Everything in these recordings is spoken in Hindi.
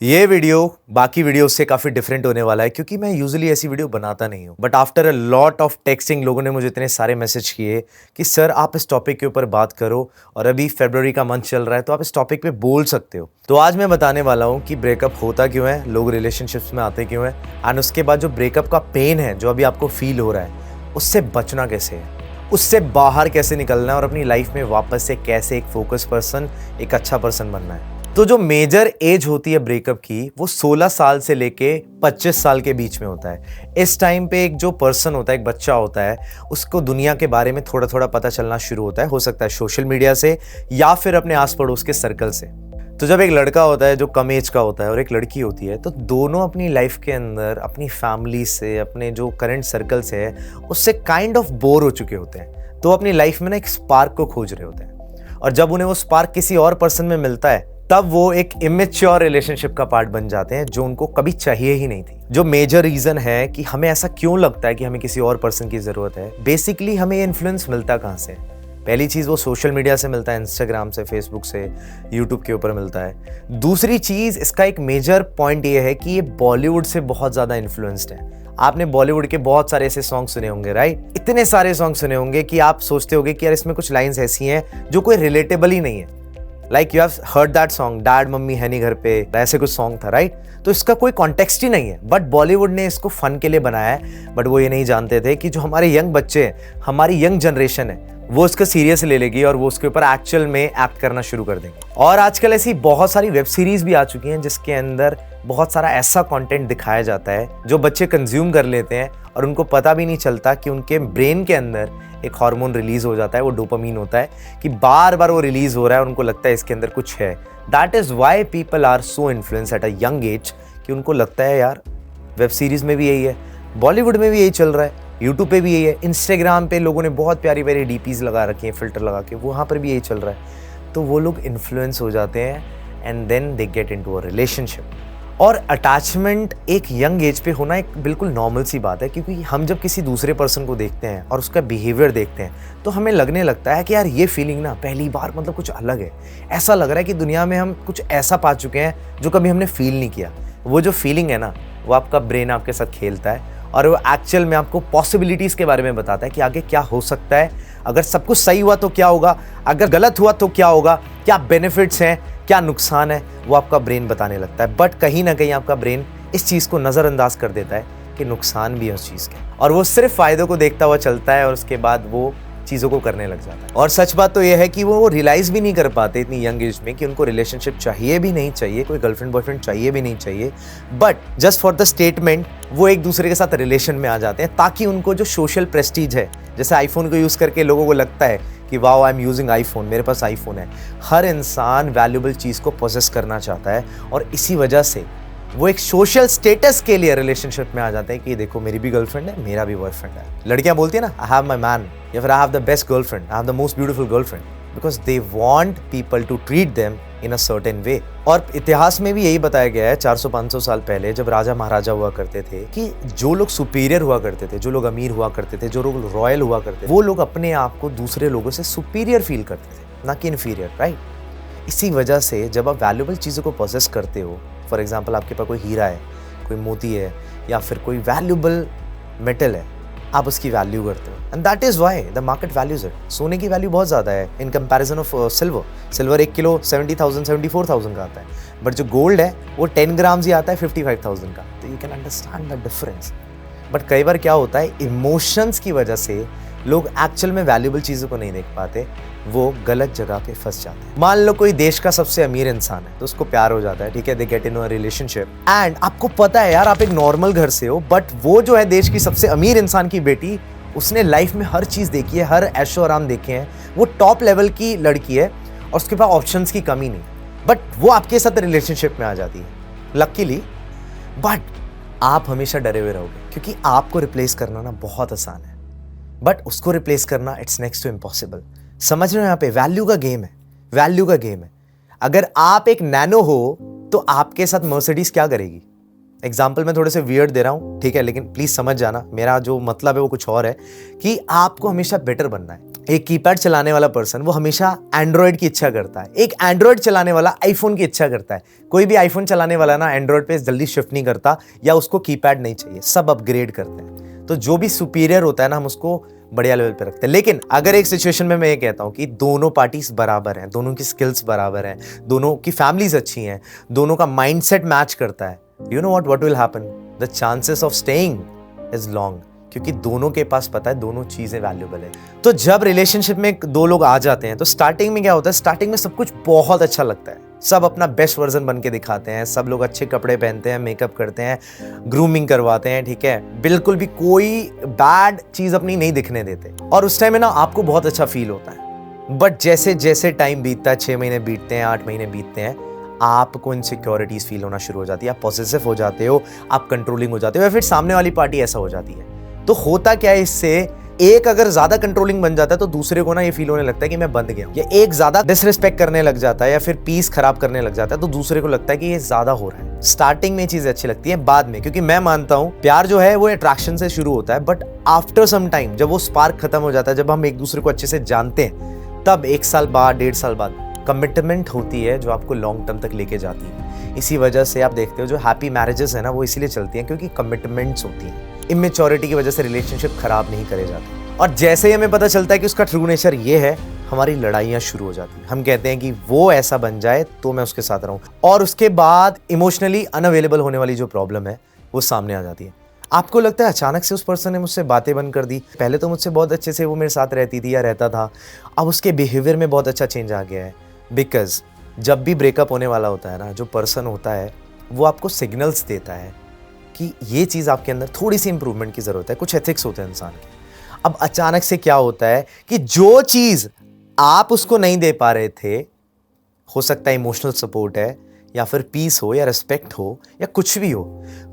ये वीडियो बाकी वीडियो से काफ़ी डिफरेंट होने वाला है क्योंकि मैं यूजुअली ऐसी वीडियो बनाता नहीं हूँ। But after a lot of texting लोगों ने मुझे इतने सारे मैसेज किए कि सर आप इस टॉपिक के ऊपर बात करो और अभी फरवरी का मंथ चल रहा है तो आप इस टॉपिक पे बोल सकते हो। तो आज मैं बताने वाला हूँ कि ब्रेकअप होता क्यों है, लोग रिलेशनशिप्स में आते क्यों है एंड उसके बाद जो ब्रेकअप का पेन है जो अभी आपको फील हो रहा है उससे बचना कैसे है, उससे बाहर कैसे निकलना है और अपनी लाइफ में वापस से कैसे एक फोकस पर्सन, एक अच्छा पर्सन बनना है। तो जो मेजर एज होती है ब्रेकअप की वो 16 साल से लेके 25 साल के बीच में होता है। इस टाइम पे एक जो पर्सन होता है, एक बच्चा होता है, उसको दुनिया के बारे में थोड़ा थोड़ा पता चलना शुरू होता है। हो सकता है सोशल मीडिया से या फिर अपने आस पड़ोस के सर्कल से। तो जब एक लड़का होता है जो कम एज का होता है और एक लड़की होती है तो दोनों अपनी लाइफ के अंदर अपनी फैमिली से, अपने जो करंट सर्कल से है उससे काइंड ऑफ बोर हो चुके होते हैं। तो अपनी लाइफ में ना एक स्पार्क को खोज रहे होते हैं और जब उन्हें वो स्पार्क किसी और पर्सन में मिलता है तब वो एक इमेच्योर रिलेशनशिप का पार्ट बन जाते हैं जो उनको कभी चाहिए ही नहीं थी। जो मेजर रीजन है कि हमें ऐसा क्यों लगता है कि हमें किसी और पर्सन की जरूरत है, बेसिकली हमें ये इन्फ्लुएंस मिलता कहाँ से? पहली चीज़ वो सोशल मीडिया से मिलता है, इंस्टाग्राम से, फेसबुक से, यूट्यूब के ऊपर मिलता है। दूसरी चीज़ इसका एक मेजर पॉइंट ये है कि ये बॉलीवुड से बहुत ज़्यादा इन्फ्लुएंस्ड है। आपने बॉलीवुड के बहुत सारे ऐसे सॉन्ग सुने होंगे, राइट? इतने सारे सॉन्ग सुने होंगे कि आप सोचते होंगे कि यार इसमें कुछ लाइंस ऐसी हैं जो कोई रिलेटेबल ही नहीं है। Like you have heard that song, dad mummy है नहीं घर पे, ऐसे कुछ सॉन्ग था, राइट? तो इसका कोई कॉन्टेक्स्ट ही नहीं है, बट बॉलीवुड ने इसको फन के लिए बनाया है। बट वो ये नहीं जानते थे कि जो हमारे यंग बच्चे हैं, हमारी यंग जनरेशन है, वो उसको सीरियस ले लेगी और वो उसके ऊपर एक्चुअल में एक्ट करना शुरू कर देंगे। और आजकल ऐसी बहुत सारी वेब सीरीज भी आ चुकी हैं जिसके अंदर बहुत सारा ऐसा कंटेंट दिखाया जाता है जो बच्चे कंज्यूम कर लेते हैं और उनको पता भी नहीं चलता कि उनके ब्रेन के अंदर एक हार्मोन रिलीज हो जाता है, वो डोपामीन होता है कि बार बार वो रिलीज हो रहा है और उनको लगता है इसके अंदर कुछ है। That is why people are so influence at a young age कि उनको लगता है यार वेब सीरीज में भी यही है, बॉलीवुड में भी यही चल रहा है, यूट्यूब पे भी यही है, इंस्टाग्राम पे लोगों ने बहुत प्यारी प्यारी डीपीज लगा रखी हैं, फिल्टर लगा के, वहाँ पर भी यही चल रहा है। तो वो लोग इन्फ्लुएंस हो जाते हैं and then they get into a relationship. और अटैचमेंट एक यंग एज पे होना एक बिल्कुल नॉर्मल सी बात है क्योंकि हम जब किसी दूसरे पर्सन को देखते हैं और उसका बिहेवियर देखते हैं तो हमें लगने लगता है कि यार ये फीलिंग ना पहली बार मतलब कुछ अलग है। ऐसा लग रहा है कि दुनिया में हम कुछ ऐसा पा चुके हैं जो कभी हमने फील नहीं किया। वो जो फीलिंग है ना, वो आपका ब्रेन आपके साथ खेलता है और वो एक्चुअल में आपको पॉसिबिलिटीज़ के बारे में बताता है कि आगे क्या हो सकता है, अगर सब कुछ सही हुआ तो क्या होगा, अगर गलत हुआ तो क्या होगा, क्या बेनिफिट्स हैं, क्या नुकसान है, वो आपका ब्रेन बताने लगता है। बट कहीं ना कहीं आपका ब्रेन इस चीज़ को नज़रअंदाज कर देता है कि नुकसान भी है उस चीज़ के और वो सिर्फ फ़ायदों को देखता हुआ चलता है और उसके बाद वो चीज़ों को करने लग जाता है। और सच बात तो यह है कि वो रियलाइज़ भी नहीं कर पाते इतनी यंग एज में कि उनको रिलेशनशिप चाहिए भी नहीं चाहिए, कोई गर्लफ्रेंड बॉयफ्रेंड चाहिए भी नहीं चाहिए, but just for the statement वो एक दूसरे के साथ रिलेशन में आ जाते हैं ताकि उनको जो सोशल प्रेस्टीज है, जैसे आईफोन को यूज़ करके लोगों को लगता है कि wow I am using iPhone, मेरे पास आईफोन है। हर इंसान वैल्यूएबल चीज़ को पोजेस करना चाहता है और इसी वजह से वो एक सोशल स्टेटस के लिए रिलेशनशिप में आ जाते हैं कि देखो मेरी भी गर्लफ्रेंड है, मेरा भी बॉयफ्रेंड है। लड़कियां बोलती है ना, आई हैव माई मैन, या फिर I have the best girlfriend, I have the most beautiful girlfriend, because they want people to treat them in a certain way. और इतिहास में भी यही बताया गया है 400-500 साल पहले जब राजा महाराजा हुआ करते थे कि जो लोग सुपीरियर हुआ करते थे, जो लोग अमीर हुआ करते थे, जो लोग रॉयल हुआ करते थे, वो लोग अपने आप को दूसरे लोगों से सुपीरियर फील करते थे, ना कि इन्फीरियर, राइट? इसी वजह से जब आप वैल्यूएबल चीज़ों को पोजेस करते हो, फॉर एग्जाम्पल आपके पास कोई हीरा है, कोई मोती है या फिर कोई वैल्यूएबल मेटल है, आप उसकी वैल्यू करते हो and that is why the market values it. सोने की वैल्यू बहुत ज़्यादा है in comparison of silver 1 kilo 70,000 74,000 का आता है, बट जो गोल्ड है वो 10 ग्राम्स ही आता है 55,000 का। तो you can understand the difference. But कई बार क्या होता है, इमोशंस की वजह से लोग एक्चुअल में वैल्यूएबल चीज़ों को नहीं देख पाते, वो गलत जगह पे फंस जाते हैं। मान लो कोई देश का सबसे अमीर इंसान है तो उसको प्यार हो जाता है, ठीक है, they get in a relationship and आपको पता है यार आप एक नॉर्मल घर से हो, बट वो जो है देश की सबसे अमीर इंसान की बेटी, उसने लाइफ में हर चीज़ देखी है, हर ऐशो आराम देखे हैं, वो टॉप लेवल की लड़की है और उसके पास ऑप्शंस की कमी नहीं, बट वो आपके साथ रिलेशनशिप में आ जाती है लकीली। बट आप हमेशा डरे हुए रहोगे क्योंकि आपको रिप्लेस करना ना बहुत आसान है, बट उसको रिप्लेस करना इट्स नेक्स्ट टू इम्पॉसिबल। समझ रहे हो? यहाँ पे वैल्यू का गेम है, वैल्यू का गेम है। अगर आप एक नैनो हो तो आपके साथ मर्सिडीज क्या करेगी? एग्जाम्पल मैं थोड़े से वियर्ड दे रहा हूँ, ठीक है, लेकिन प्लीज समझ जाना, मेरा जो मतलब है वो कुछ और है कि आपको हमेशा बेटर बनना है। एक कीपैड चलाने वाला पर्सन वो हमेशा एंड्रॉयड की इच्छा करता है, एक एंड्रॉयड चलाने वाला आईफोन की इच्छा करता है। कोई भी आईफोन चलाने वाला ना एंड्रॉयड पे जल्दी शिफ्ट नहीं करता या उसको कीपैड नहीं चाहिए, सब अपग्रेड करते हैं। तो जो भी सुपीरियर होता है ना हम उसको बढ़िया लेवल पे रखते हैं। लेकिन अगर एक सिचुएशन में मैं ये कहता हूँ कि दोनों पार्टीज बराबर हैं, दोनों की स्किल्स बराबर हैं, दोनों की फैमिलीज अच्छी हैं, दोनों का माइंडसेट मैच करता है, you know what will happen, the chances of staying is long, क्योंकि दोनों के पास पता है दोनों चीजें वैल्यूबल है। तो जब रिलेशनशिप में दो लोग आ जाते हैं तो स्टार्टिंग में क्या होता है, स्टार्टिंग में सब कुछ बहुत अच्छा लगता है, सब अपना बेस्ट वर्जन बन के दिखाते हैं, सब लोग अच्छे कपड़े पहनते हैं, मेकअप करते हैं, ग्रूमिंग करवाते हैं, ठीक है, बिल्कुल भी कोई बैड चीज अपनी नहीं दिखने देते, और उस टाइम में ना आपको बहुत अच्छा फील होता है। बट जैसे जैसे टाइम बीतता है, 6 महीने बीतते हैं, 8 महीने बीतते हैं, आपको इनसिक्योरिटीज फील होना शुरू हो जाती है, आप पॉसेसिव हो जाते हो, आप कंट्रोलिंग हो जाते हो, या फिर सामने वाली पार्टी ऐसा हो जाती है। तो होता क्या है इससे, एक अगर ज्यादा कंट्रोलिंग बन जाता है तो दूसरे को ना ये फील होने लगता है कि मैं बंद गया हूं, या एक ज्यादा डिसरिस्पेक्ट करने लग जाता है या फिर पीस खराब करने लग जाता है तो दूसरे को लगता है कि ये ज्यादा हो रहा है। स्टार्टिंग में चीजें अच्छी लगती है, बाद में, क्योंकि मैं मानता हूं प्यार जो है वो अट्रैक्शन से शुरू होता है, बट आफ्टर सम टाइम जब वो स्पार्क खत्म हो जाता है, जब हम एक दूसरे को अच्छे से जानते हैं, तब 1 साल बाद, 1.5 साल बाद कमिटमेंट होती है जो आपको लॉन्ग टर्म तक लेके जाती है। इसी वजह से आप देखते हो जो हैप्पी मैरिजेस है ना वो इसीलिए चलती हैं क्योंकि कमिटमेंट्स होती हैं। इमेच्योरिटी की वजह से रिलेशनशिप खराब नहीं करे जाते, और जैसे ही हमें पता चलता है कि उसका ट्रू नेचर ये है, हमारी लड़ाइयाँ शुरू हो जाती हैं। हम कहते हैं कि वो ऐसा बन जाए तो मैं उसके साथ रहूं, और उसके बाद इमोशनली अनअवेलेबल होने वाली जो प्रॉब्लम है वो सामने आ जाती है। आपको लगता है अचानक से उस पर्सन ने मुझसे बातें बंद कर दी, पहले तो मुझसे बहुत अच्छे से वो मेरे साथ रहती थी या रहता था, अब उसके बिहेवियर में बहुत अच्छा चेंज आ गया है। बिकॉज जब भी ब्रेकअप होने वाला होता है ना, जो पर्सन होता है वो आपको सिग्नल्स देता है कि ये चीज़ आपके अंदर थोड़ी सी इंप्रूवमेंट की ज़रूरत है, कुछ एथिक्स होते हैं इंसान के। अब अचानक से क्या होता है कि जो चीज़ आप उसको नहीं दे पा रहे थे, हो सकता है इमोशनल सपोर्ट है या फिर पीस हो या रिस्पेक्ट हो या कुछ भी हो,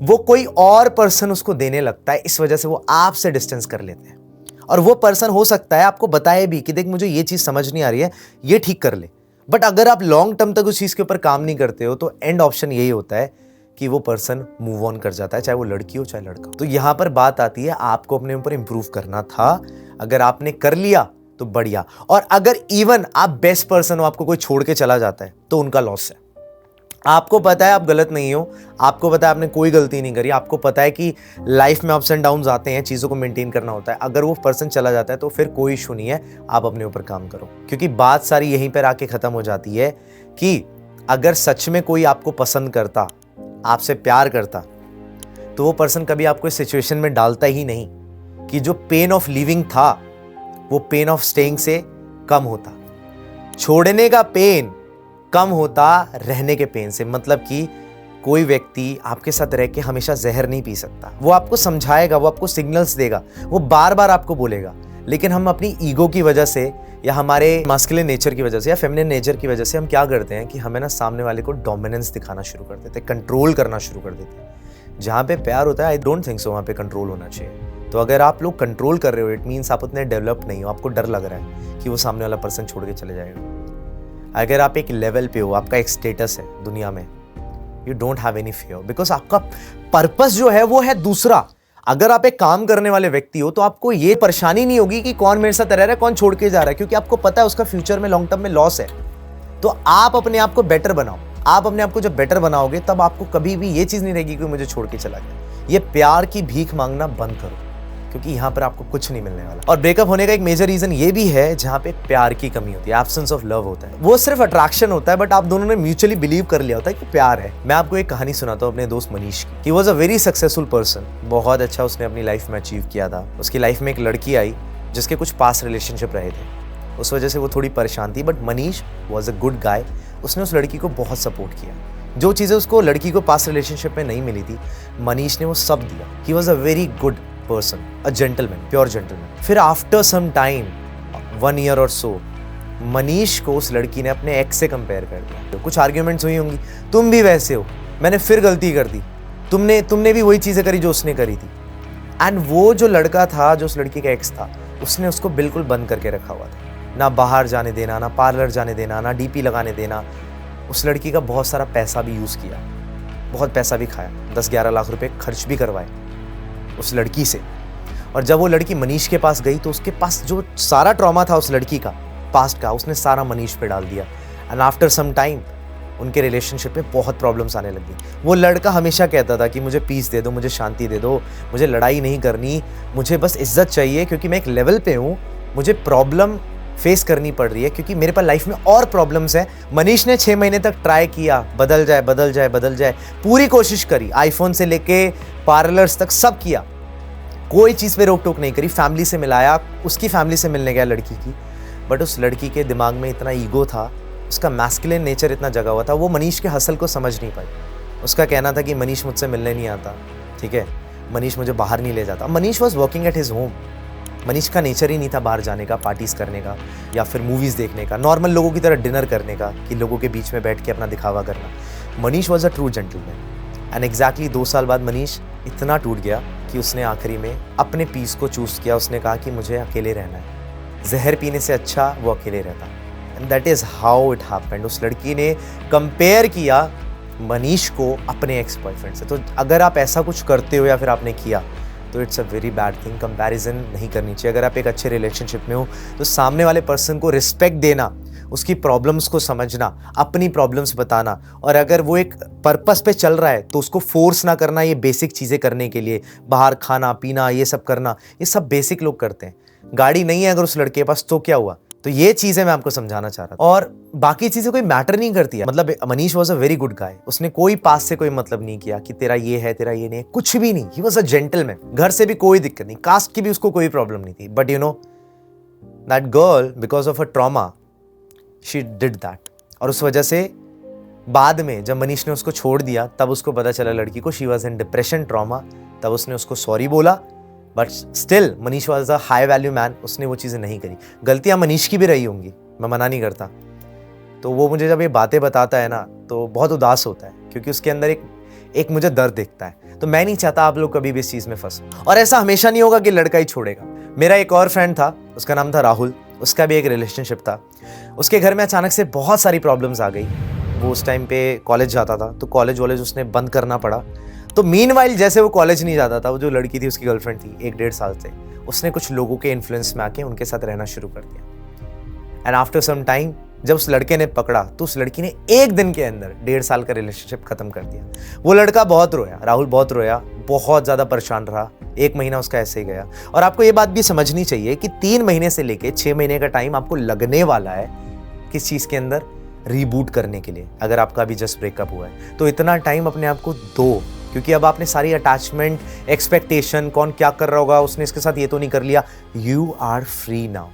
वो कोई और पर्सन उसको देने लगता है, इस वजह से वो आपसे डिस्टेंस कर लेते हैं। और वो पर्सन हो सकता है आपको बताए भी कि देख मुझे ये चीज़ समझ नहीं आ रही है, ये ठीक कर ले, बट अगर आप लॉन्ग टर्म तक उस चीज़ के ऊपर काम नहीं करते हो तो एंड ऑप्शन यही होता है कि वो पर्सन मूव ऑन कर जाता है, चाहे वो लड़की हो चाहे लड़का। तो यहाँ पर बात आती है आपको अपने ऊपर इंप्रूव करना था, अगर आपने कर लिया तो बढ़िया, और अगर इवन आप बेस्ट पर्सन हो, आपको कोई छोड़ के चला जाता है तो उनका लॉस है। आपको पता है आप गलत नहीं हो, आपको पता है आपने कोई गलती नहीं करी, आपको पता है कि लाइफ में अप्स एंड डाउन्स आते हैं, चीज़ों को मेंटेन करना होता है। अगर वो पर्सन चला जाता है तो फिर कोई इशू नहीं है, आप अपने ऊपर काम करो, क्योंकि बात सारी यहीं पर आके ख़त्म हो जाती है कि अगर सच में कोई आपको पसंद करता, आपसे प्यार करता, तो वो पर्सन कभी आपको इस सिचुएशन में डालता ही नहीं कि जो पेन ऑफ लिविंग था वो पेन ऑफ स्टेइंग से कम होता। छोड़ने का पेन कम होता रहने के पेन से। मतलब कि कोई व्यक्ति आपके साथ रह के हमेशा जहर नहीं पी सकता, वो आपको समझाएगा, वो आपको सिग्नल्स देगा, वो बार बार आपको बोलेगा, लेकिन हम अपनी ईगो की वजह से या हमारे मास्कुलिन नेचर की वजह से या फेमिनिन नेचर की वजह से हम क्या करते हैं कि हमें ना सामने वाले को डोमिनेंस दिखाना शुरू कर देते हैं, कंट्रोल करना शुरू कर देते हैं। जहाँ पे प्यार होता है आई डोंट थिंक सो वहाँ पे कंट्रोल होना चाहिए। तो अगर आप लोग कंट्रोल कर रहे हो, इट मीन्स आप उतने डेवलप नहीं हो, आपको डर लग रहा है कि वो सामने वाला पर्सन छोड़ के चले जाएगा। अगर आप एक लेवल पे हो, आपका एक स्टेटस है दुनिया में, you don't have any fear, because आपका पर्पस जो है वो है दूसरा। अगर आप एक काम करने वाले व्यक्ति हो तो आपको ये परेशानी नहीं होगी कि कौन मेरे साथ रह रहा है, कौन छोड़ के जा रहा है, क्योंकि आपको पता है उसका फ्यूचर में लॉन्ग टर्म में लॉस है। तो आप अपने आप को बेटर बनाओ। आप अपने आप को जब बेटर बनाओगे तब आपको कभी भी ये चीज़ नहीं रहेगी कि मुझे छोड़ के चला गया। ये प्यार की भीख मांगना बंद करो, क्योंकि यहाँ पर आपको कुछ नहीं मिलने वाला। और ब्रेकअप होने का एक मेजर रीजन ये भी है जहाँ पे प्यार की कमी होती है, एब्सेंस ऑफ लव होता है। वो सिर्फ अट्रैक्शन होता है, बट आप दोनों ने म्यूचुअली बिलीव कर लिया होता है कि प्यार है। मैं आपको एक कहानी सुनाता हूँ अपने दोस्त मनीष की। He was a very successful person, बहुत अच्छा उसने अपनी लाइफ में अचीव किया था। उसकी लाइफ में एक लड़की आई जिसके कुछ पास रिलेशनशिप रहे थे, उस वजह से वो थोड़ी परेशान थी, but Manish was a good guy. उसने उस लड़की को बहुत सपोर्ट किया, जो चीज़ें उसको लड़की को पास रिलेशनशिप में नहीं मिली थी, मनीष ने वो सब दिया। He was a very good person, a gentleman, pure gentleman. फिर आफ्टर सम टाइम, 1 ईयर और सो, मनीष को उस लड़की ने अपने एक्स से कंपेयर कर दिया। तो कुछ आर्ग्यूमेंट्स हुई होंगी, तुम भी वैसे हो, मैंने फिर गलती कर दी, तुमने भी वही चीज़ें करी जो उसने करी थी। एंड वो जो लड़का था, जो उस लड़की का एक्स था, उसने उसको बिल्कुल बंद करके रखा हुआ था, ना बाहर जाने देना, ना पार्लर जाने देना, ना डीपी लगाने देना। उस लड़की का बहुत सारा पैसा भी यूज़ किया, बहुत पैसा भी खाया, 10-11 लाख रुपए खर्च भी करवाए उस लड़की से। और जब वो लड़की मनीष के पास गई तो उसके पास जो सारा ट्रॉमा था उस लड़की का पास्ट का, उसने सारा मनीष पे डाल दिया। एंड आफ्टर सम टाइम उनके रिलेशनशिप में बहुत प्रॉब्लम्स आने लगी। वो लड़का हमेशा कहता था कि मुझे पीस दे दो, मुझे शांति दे दो, मुझे लड़ाई नहीं करनी, मुझे बस इज्जत चाहिए, क्योंकि मैं एक लेवल पे हूँ, मुझे प्रॉब्लम फेस करनी पड़ रही है क्योंकि मेरे पास लाइफ में और प्रॉब्लम्स हैं। मनीष ने 6 महीने तक ट्राई किया, बदल जाए बदल जाए बदल जाए, पूरी कोशिश करी, आईफोन से लेके पार्लर्स तक सब किया, कोई चीज़ पे रोक टोक नहीं करी। फैमिली से मिलाया, उसकी फैमिली से मिलने गया लड़की की, बट उस लड़की के दिमाग में इतना ईगो था, उसका मैस्कुलिन नेचर इतना जगा हुआ था, वो मनीष के हसल को समझ नहीं पाई। उसका कहना था कि मनीष मुझसे मिलने नहीं आता, ठीक है, मनीष मुझे बाहर नहीं ले जाता। Manish was working at his home. Manish का नेचर ही नहीं था बाहर जाने का, पार्टीज़ करने का या फिर मूवीज़ देखने का, नॉर्मल लोगों की तरह डिनर करने का, कि लोगों के बीच में बैठ के अपना दिखावा करना। Manish was a true gentleman. And exactly 2 साल बाद मनीष इतना टूट गया कि उसने आखिरी में अपने पीस को चूज़ किया। उसने कहा कि मुझे अकेले रहना है, जहर पीने से अच्छा वो अकेले रहता। And that is how it happened. उस लड़की ने कंपेयर किया मनीष को अपने एक्स बॉयफ्रेंड से। तो अगर आप ऐसा कुछ करते हो या फिर आपने किया तो it's a very bad thing. Comparison नहीं करनी चाहिए। अगर आप एक अच्छे रिलेशनशिप में हो तो सामने वाले पर्सन को रिस्पेक्ट देना, उसकी प्रॉब्लम्स को समझना, अपनी प्रॉब्लम्स बताना, और अगर वो एक पर्पस पे चल रहा है तो उसको फोर्स ना करना। ये बेसिक चीज़ें करने के लिए, बाहर खाना पीना ये सब करना, ये सब बेसिक लोग करते हैं। गाड़ी नहीं है अगर उस लड़के के पास तो क्या हुआ। तो ये चीज़ें मैं आपको समझाना चाह रहा था, और बाकी चीज़ें कोई मैटर नहीं करती है। मतलब Manish was a very good guy. उसने कोई पास से कोई मतलब नहीं किया कि तेरा ये है तेरा ये नहीं है, कुछ भी नहीं। He was a gentleman. घर से भी कोई दिक्कत नहीं, कास्ट की भी उसको कोई प्रॉब्लम नहीं थी। But you know that girl, because of a trauma, she did that. और उस वजह से बाद में जब मनीष ने उसको छोड़ दिया तब उसको पता चला लड़की को, she was in depression, trauma. तब उसने उसको सॉरी बोला, but still Manish was a high value man. उसने वो चीज़ें नहीं करी। गलतियाँ मनीष की भी रही होंगी, मैं मना नहीं करता। तो वो मुझे जब ये बातें बताता है ना तो बहुत उदास होता है, क्योंकि उसके अंदर एक मुझे दर्द दिखता है। तो मैं नहीं चाहता आप लोग कभी भी इस चीज़ में फंसो। और ऐसा हमेशा नहीं होगा कि लड़का ही छोड़ेगा। मेरा एक और फ्रेंड था, उसका नाम था राहुल। उसका भी एक रिलेशनशिप था। उसके घर में अचानक से बहुत सारी प्रॉब्लम्स आ गई। वो उस टाइम पे कॉलेज जाता था, तो कॉलेज उसने बंद करना पड़ा। तो मीनवाइल जैसे वो कॉलेज नहीं जाता था, वो जो लड़की थी उसकी गर्लफ्रेंड थी 1-1.5 साल से, उसने कुछ लोगों के इन्फ्लुएंस में आके उनके साथ रहना शुरू कर दिया। एंड आफ्टर सम टाइम जब उस लड़के ने पकड़ा तो उस लड़की ने 1 दिन के अंदर 1.5 साल का रिलेशनशिप खत्म कर दिया। वो लड़का बहुत रोया, राहुल बहुत रोया, बहुत ज़्यादा परेशान रहा। 1 महीना उसका ऐसे ही गया। और आपको ये बात भी समझनी चाहिए कि 3 महीने से लेके 6 महीने का टाइम आपको लगने वाला है किस चीज़ के अंदर, रीबूट करने के लिए। अगर आपका अभी जस्ट ब्रेकअप हुआ है तो इतना टाइम अपने आप को दो, क्योंकि अब आपने सारी अटैचमेंट, एक्सपेक्टेशन, कौन क्या कर रहा होगा, उसने इसके साथ ये तो नहीं कर लिया, यू आर फ्री नाउ।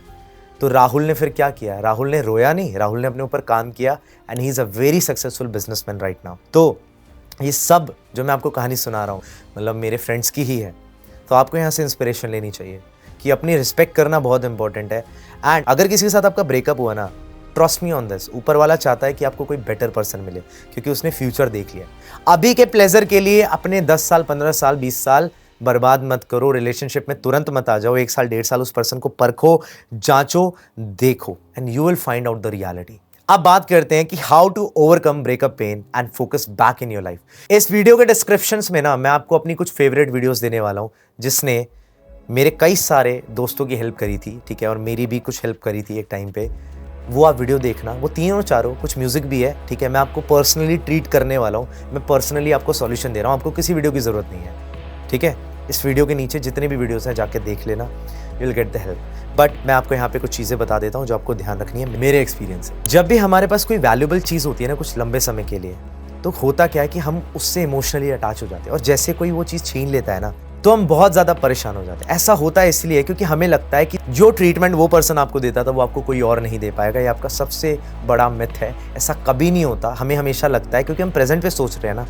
तो राहुल ने फिर क्या किया? राहुल ने रोया नहीं, राहुल ने अपने ऊपर काम किया and he is a very successful businessman right now. तो ये सब जो मैं आपको कहानी सुना रहा हूँ मतलब मेरे फ्रेंड्स की ही है। तो आपको यहाँ से इंस्पिरेशन लेनी चाहिए कि अपनी रिस्पेक्ट करना बहुत इंपॉर्टेंट है। एंड अगर किसी के साथ आपका ब्रेकअप हुआ ना, ट्रस्ट मी ऑन दिस, ऊपर वाला चाहता है कि आपको कोई बेटर पर्सन मिले, क्योंकि उसने फ्यूचर देख लिया। अभी के प्लेजर के लिए अपने 10 साल, 15 साल, 20 साल बर्बाद मत करो। रिलेशनशिप में तुरंत मत आ जाओ। 1 साल, 1.5 साल उस पर्सन को परखो, जांचो, देखो, and you will find out the reality. अब बात करते हैं कि how to overcome breakup pain and focus back in your life. इस वीडियो के डिस्क्रिप्शंस में ना मैं आपको अपनी कुछ फेवरेट वीडियोस देने वाला हूं, जिसने मेरे कई सारे दोस्तों की हेल्प करी थी, ठीक है, और मेरी भी कुछ हेल्प करी थी एक टाइम पे। वो आप वीडियो देखना, वो 3 4 कुछ म्यूजिक भी है, ठीक है। मैं आपको पर्सनली ट्रीट करने वाला हूँ, मैं पर्सनली आपको सॉल्यूशन दे रहा हूँ, आपको किसी वीडियो की ज़रूरत नहीं है, ठीक है। इस वीडियो के नीचे जितने भी वीडियोस हैं जाके देख लेना, you will get the help. But मैं आपको यहाँ पे कुछ चीज़ें बता देता हूँ जो आपको ध्यान रखनी है मेरे एक्सपीरियंस से। जब भी हमारे पास कोई वैल्यूएबल चीज़ होती है ना कुछ लंबे समय के लिए, तो होता क्या है कि हम उससे इमोशनली अटैच हो जाते हैं, और जैसे कोई वो चीज़ छीन लेता है ना तो हम बहुत ज़्यादा परेशान हो जाते हैं। ऐसा होता है इसलिए क्योंकि हमें लगता है कि जो ट्रीटमेंट वो पर्सन आपको देता था वो आपको कोई और नहीं दे पाएगा। ये आपका सबसे बड़ा मिथ है, ऐसा कभी नहीं होता। हमें हमेशा लगता है, क्योंकि हम प्रेजेंट पे सोच रहे हैं ना,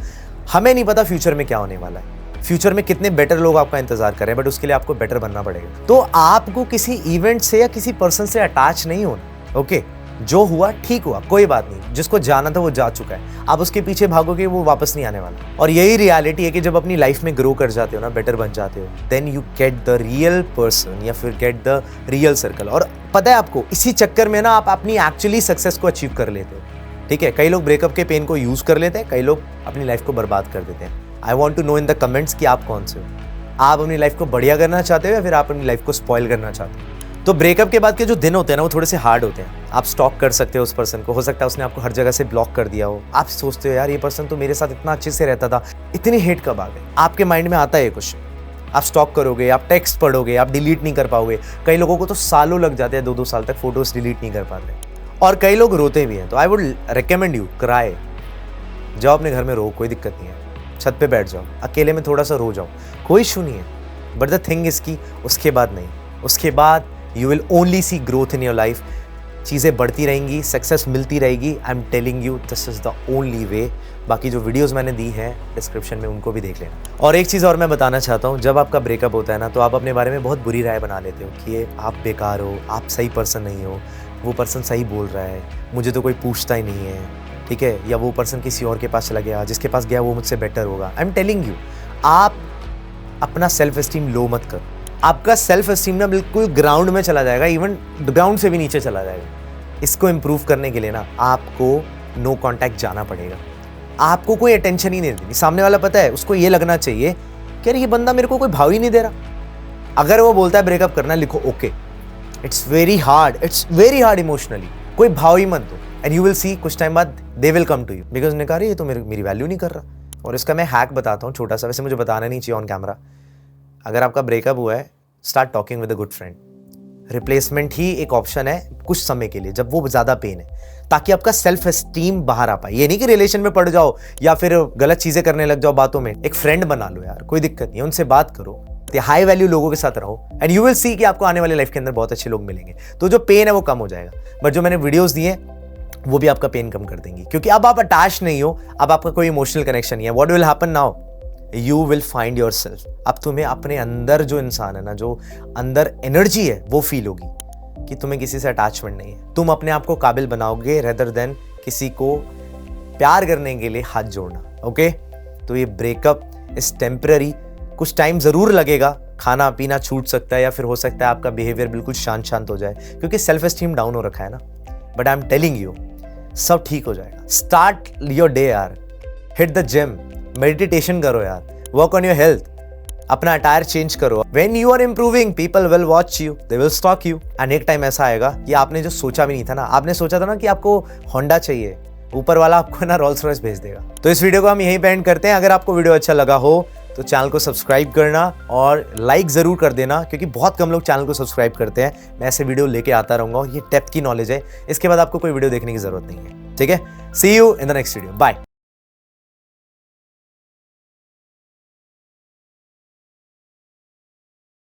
हमें नहीं पता फ्यूचर में क्या होने वाला है, फ्यूचर में कितने बेटर लोग आपका इंतजार कर रहे हैं, बट उसके लिए आपको बेटर बनना पड़ेगा। तो आपको किसी इवेंट से या किसी पर्सन से अटैच नहीं होना, ओके। जो हुआ ठीक हुआ, कोई बात नहीं, जिसको जाना था वो जा चुका है। आप उसके पीछे भागोगे वो वापस नहीं आने वाला। और यही रियलिटी है कि जब अपनी लाइफ में ग्रो कर जाते हो ना, बेटर बन जाते हो, then you get the real person या फिर गेट द रियल सर्कल। और पता है आपको, इसी चक्कर में ना आप अपनी एक्चुअली सक्सेस को अचीव कर लेते हो, ठीक है। कई लोग ब्रेकअप के पेन को यूज कर लेते हैं, कई लोग अपनी लाइफ को बर्बाद कर देते हैं। I want to know in the comments कि आप कौन से हो। आप अपनी लाइफ को बढ़िया करना चाहते हो या फिर आप अपनी लाइफ को स्पॉइल करना चाहते हो? तो ब्रेकअप के बाद के जो दिन होते हैं ना, वो थोड़े से हार्ड होते हैं। आप स्टॉक कर सकते हो उस पर्सन को, हो सकता है उसने आपको हर जगह से ब्लॉक कर दिया हो। आप सोचते हो यार ये पर्सन तो मेरे साथ इतना अच्छे से रहता था, इतनी हेट कब आ गई? आपके माइंड में आता है ये क्वेश्चन। आप स्टॉक करोगे, आप टेक्स्ट पढ़ोगे, आप डिलीट नहीं कर पाओगे। कई लोगों को तो सालों लग जाते हैं, 2-2 साल तक फोटोज डिलीट नहीं कर पाते, और कई लोग रोते भी हैं। तो I would recommend you, cry. जाओ अपने घर में रो, कोई दिक्कत नहीं है। छत पे बैठ जाओ, अकेले में थोड़ा सा रो जाओ, कोई इशू नहीं है। बट द थिंग इज की उसके बाद नहीं, उसके बाद you will only see growth in your life. चीज़ें बढ़ती रहेंगी, सक्सेस मिलती रहेगी। I am telling you this is the only way. बाकी जो वीडियोस मैंने दी हैं डिस्क्रिप्शन में, उनको भी देख लेना। और एक चीज़ और मैं बताना चाहता हूँ, जब आपका ब्रेकअप होता है ना, तो आप अपने बारे में बहुत बुरी राय बना लेते हो कि ये आप बेकार हो, आप सही पर्सन नहीं हो, वो पर्सन सही बोल रहा है, मुझे तो कोई पूछता ही नहीं है, ठीक है, या वो पर्सन किसी और के पास चला गया, जिसके पास गया वो मुझसे बेटर होगा। आई एम टेलिंग यू, आप अपना सेल्फ एस्टीम लो मत करो। आपका सेल्फ एस्टीम ना बिल्कुल ग्राउंड में चला जाएगा, इवन ग्राउंड से भी नीचे चला जाएगा। इसको इम्प्रूव करने के लिए ना आपको नो कांटेक्ट जाना पड़ेगा। आपको कोई अटेंशन ही नहीं देनी। सामने वाला पता है, उसको ये लगना चाहिए कि अरे ये बंदा मेरे को कोई भाव ही नहीं दे रहा। अगर वो बोलता है ब्रेकअप करना, लिखो okay, it's very hard emotionally, कोई भाव ही मत दो, एंड यू विल सी कुछ टाइम बाद they will come to you, because उन्होंने कहा ये तो मेरी वैल्यू नहीं कर रहा। और इसका मैं हैक बताता हूँ छोटा सा, वैसे मुझे बताना नहीं चाहिए ऑन कैमरा। अगर आपका ब्रेकअप हुआ है, start talking with a good friend. Replacement ही एक ऑप्शन है कुछ समय के लिए, जब वो ज़्यादा पेन है, ताकि आपका सेल्फ एस्टीम बाहर आ पाए। ये नहीं कि रिलेशन में पड़ जाओ या फिर गलत चीज़ें करने लग जाओ बातों में। एक फ्रेंड बना लो यार, कोई दिक्कत नहीं है, उनसे बात करो, हाई वैल्यू लोगों के साथ रहो, एंड यू विल सी कि आपको आने वाली लाइफ के अंदर बहुत अच्छे लोग मिलेंगे। तो जो पेन है वो कम हो जाएगा। बट जो मैंने वीडियोस दिए वो भी आपका पेन कम कर देंगी, क्योंकि अब आप अटैच नहीं हो, अब आपका कोई इमोशनल कनेक्शन नहीं है। What will happen now? You will find your self. अब तुम्हें अपने अंदर जो इंसान है ना, जो अंदर एनर्जी है, वो फील होगी कि तुम्हें किसी से अटैचमेंट नहीं है। तुम अपने आप को काबिल बनाओगे रेदर देन किसी को प्यार करने के लिए हाथ जोड़ना। ओके, तो ये ब्रेकअप इज टेम्पररी, कुछ टाइम जरूर लगेगा, खाना पीना छूट सकता है, या फिर हो सकता है आपका बिहेवियर बिल्कुल शांत हो जाए, क्योंकि सेल्फ एस्टीम डाउन हो रखा है ना। But I am telling you, सब ठीक हो जाएगा। स्टार्ट योर डे यार, हिट द जिम, मेडिटेशन करो यार, वर्क ऑन योर हेल्थ, अपना अटायर चेंज करो। When you are improving, people will watch you, they will stalk you, and एक टाइम ऐसा आएगा कि आपने जो सोचा भी नहीं था ना, आपने सोचा था ना कि आपको होंडा चाहिए, ऊपर वाला आपको ना रोल्स रॉयस भेज देगा। तो इस वीडियो को हम यहीं पे एंड करते हैं। अगर आपको वीडियो अच्छा लगा हो तो चैनल को सब्सक्राइब करना और लाइक जरूर कर देना, क्योंकि बहुत कम लोग चैनल को सब्सक्राइब करते हैं। मैं ऐसे वीडियो लेके आता रहूंगा और ये डेप्थ की नॉलेज है, इसके बाद आपको कोई वीडियो देखने की जरूरत नहीं है। ठीक है, see you in the next video, bye.